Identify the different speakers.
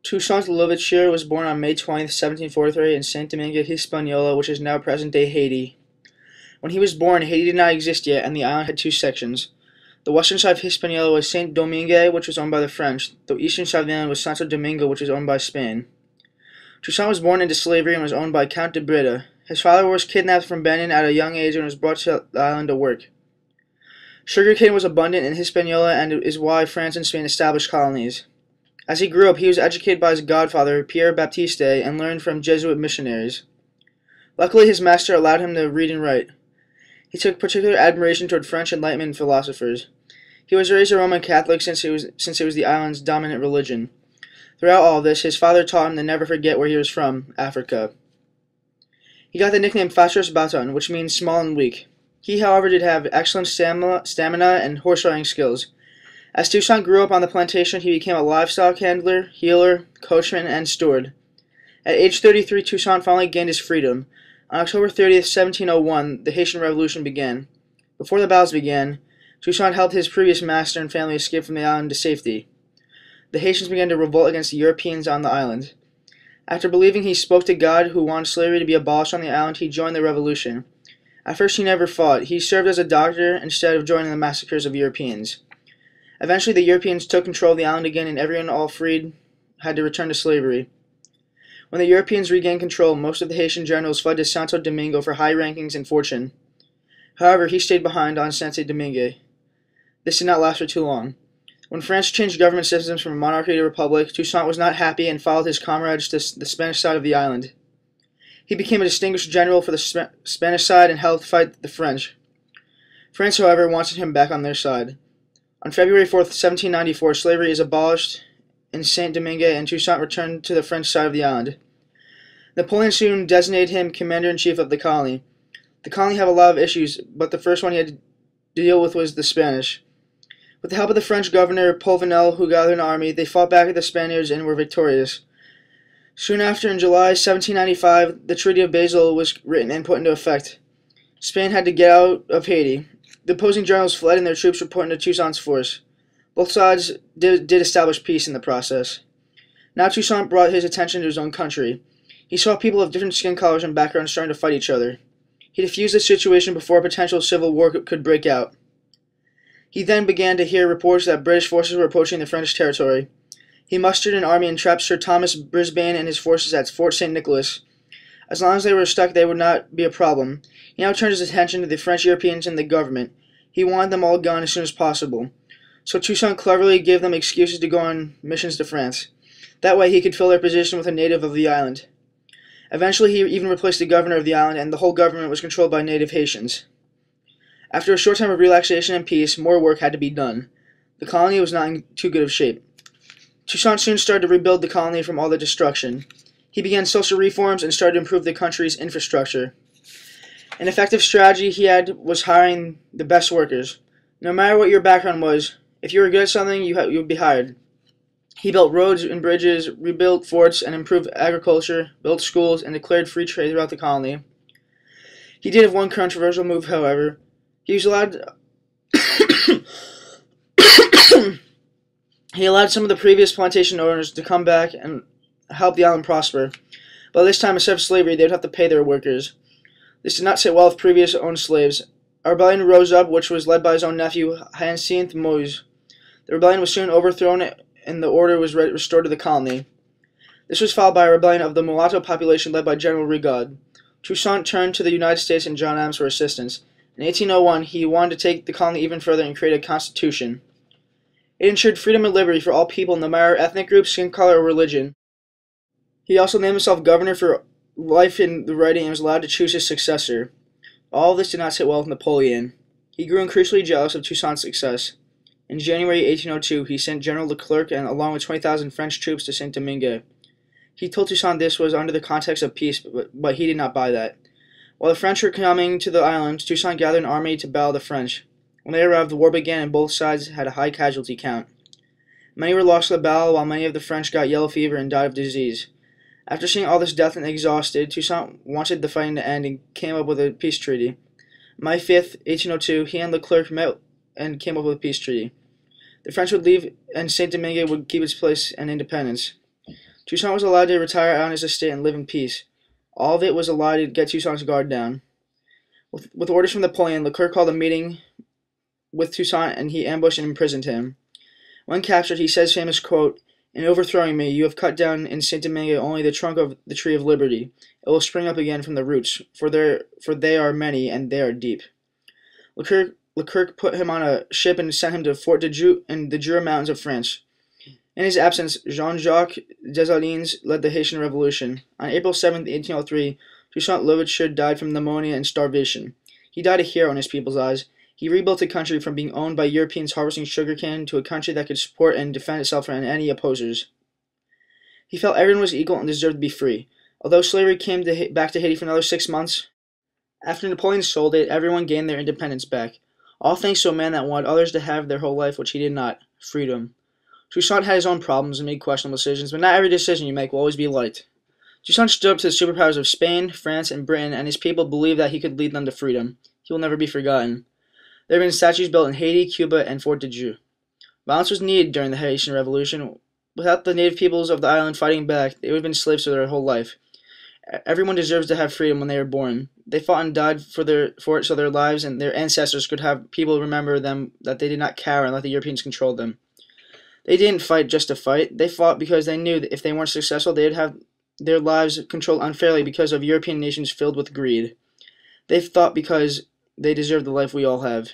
Speaker 1: Toussaint L'Ouverture was born on May 20th, 1743 in Saint Domingue, Hispaniola, which is now present-day Haiti. When he was born, Haiti did not exist yet, and the island had two sections. The western side of Hispaniola was Saint Domingue, which was owned by the French. The eastern side of the island was Santo Domingo, which was owned by Spain. Toussaint was born into slavery and was owned by Count de Breda. His father was kidnapped from Benin at a young age and was brought to the island to work. Sugarcane was abundant in Hispaniola and is why France and Spain established colonies. As he grew up, he was educated by his godfather, Pierre Baptiste, and learned from Jesuit missionaries. Luckily, his master allowed him to read and write. He took particular admiration toward French Enlightenment philosophers. He was raised a Roman Catholic since it was the island's dominant religion. Throughout all this, his father taught him to never forget where he was from, Africa. He got the nickname Fatras Baton, which means small and weak. He, however, did have excellent stamina and horse riding skills. As Toussaint grew up on the plantation, he became a livestock handler, healer, coachman, and steward. At age 33, Toussaint finally gained his freedom. On October 30th, 1701, the Haitian Revolution began. Before the battles began, Toussaint helped his previous master and family escape from the island to safety. The Haitians began to revolt against the Europeans on the island. After believing he spoke to God, who wanted slavery to be abolished on the island, he joined the revolution. At first, he never fought. He served as a doctor instead of joining the massacres of Europeans. Eventually, the Europeans took control of the island again, and everyone all freed had to return to slavery. When the Europeans regained control, most of the Haitian generals fled to Santo Domingo for high rankings and fortune. However, he stayed behind on Santo Domingo. This did not last for too long. When France changed government systems from a monarchy to a republic, Toussaint was not happy and followed his comrades to the Spanish side of the island. He became a distinguished general for the Spanish side and helped fight the French. France, however, wanted him back on their side. On February 4th, 1794, slavery is abolished in Saint Domingue, and Toussaint returned to the French side of the island. Napoleon soon designated him commander-in-chief of the colony. The colony had a lot of issues, but the first one he had to deal with was the Spanish. With the help of the French governor, Polvenel, who gathered an army, they fought back at the Spaniards and were victorious. Soon after, in July 1795, the Treaty of Basel was written and put into effect. Spain had to get out of Haiti. The opposing generals fled and their troops were put into Toussaint's force. Both sides did establish peace in the process. Now Toussaint brought his attention to his own country. He saw people of different skin colors and backgrounds starting to fight each other. He diffused the situation before a potential civil war could break out. He then began to hear reports that British forces were approaching the French territory. He mustered an army and trapped Sir Thomas Brisbane and his forces at Fort St. Nicholas. As long as they were stuck, they would not be a problem. He now turned his attention to the French Europeans and the government. He wanted them all gone as soon as possible. So Toussaint cleverly gave them excuses to go on missions to France. That way he could fill their position with a native of the island. Eventually he even replaced the governor of the island, and the whole government was controlled by native Haitians. After a short time of relaxation and peace, more work had to be done. The colony was not in too good of shape. Toussaint soon started to rebuild the colony from all the destruction. He began social reforms and started to improve the country's infrastructure. An effective strategy he had was hiring the best workers. No matter what your background was, if you were good at something, you would be hired. He built roads and bridges, rebuilt forts, and improved agriculture, built schools, and declared free trade throughout the colony. He did have one controversial move, however. He allowed some of the previous plantation owners to come back and help the island prosper. But this time, instead of slavery, they would have to pay their workers. This did not sit well with previous owned slaves. A rebellion rose up, which was led by his own nephew, Hyacinthe Moise. The rebellion was soon overthrown, and the order was restored to the colony. This was followed by a rebellion of the mulatto population led by General Rigaud. Toussaint turned to the United States and John Adams for assistance. In 1801, he wanted to take the colony even further and create a constitution. It ensured freedom and liberty for all people, no matter ethnic group, skin color, or religion. He also named himself governor for life in the writing and was allowed to choose his successor. All of this did not sit well with Napoleon. He grew increasingly jealous of Toussaint's success. In January 1802, he sent General Leclerc along with 20,000 French troops to Saint Domingue. He told Toussaint this was under the context of peace, but he did not buy that. While the French were coming to the island, Toussaint gathered an army to battle the French. When they arrived, the war began and both sides had a high casualty count. Many were lost in the battle, while many of the French got yellow fever and died of disease. After seeing all this death and exhausted, Toussaint wanted the fighting to end and came up with a peace treaty. May 5th, 1802, he and Leclerc met and came up with a peace treaty. The French would leave and Saint Domingue would keep its place and independence. Toussaint was allowed to retire on his estate and live in peace. All of it was allowed to get Toussaint's guard down. With orders from Napoleon, Leclerc called a meeting with Toussaint and he ambushed and imprisoned him. When captured, he says famous quote, "In overthrowing me, you have cut down in Saint-Domingue only the trunk of the tree of liberty. It will spring up again from the roots, for they are many and they are deep." Leclerc put him on a ship and sent him to Fort de Joux in the Jura Mountains of France. In his absence, Jean-Jacques Dessalines led the Haitian Revolution. On April 7, 1803, Toussaint L'Ouverture died from pneumonia and starvation. He died a hero in his people's eyes. He rebuilt a country from being owned by Europeans harvesting sugarcane to a country that could support and defend itself from any opposers. He felt everyone was equal and deserved to be free. Although slavery came back to Haiti for another 6 months, after Napoleon sold it, everyone gained their independence back. All thanks to a man that wanted others to have their whole life, which he did not: freedom. Toussaint had his own problems and made questionable decisions, but not every decision you make will always be liked. Toussaint stood up to the superpowers of Spain, France, and Britain, and his people believed that he could lead them to freedom. He will never be forgotten. There have been statues built in Haiti, Cuba, and Fort de Joux. Violence was needed during the Haitian Revolution. Without the native peoples of the island fighting back, they would have been slaves for their whole life. Everyone deserves to have freedom when they are born. They fought and died for it so their lives and their ancestors could have people remember them, that they did not cower and let the Europeans control them. They didn't fight just to fight. They fought because they knew that if they weren't successful, they would have their lives controlled unfairly because of European nations filled with greed. They fought because they deserve the life we all have.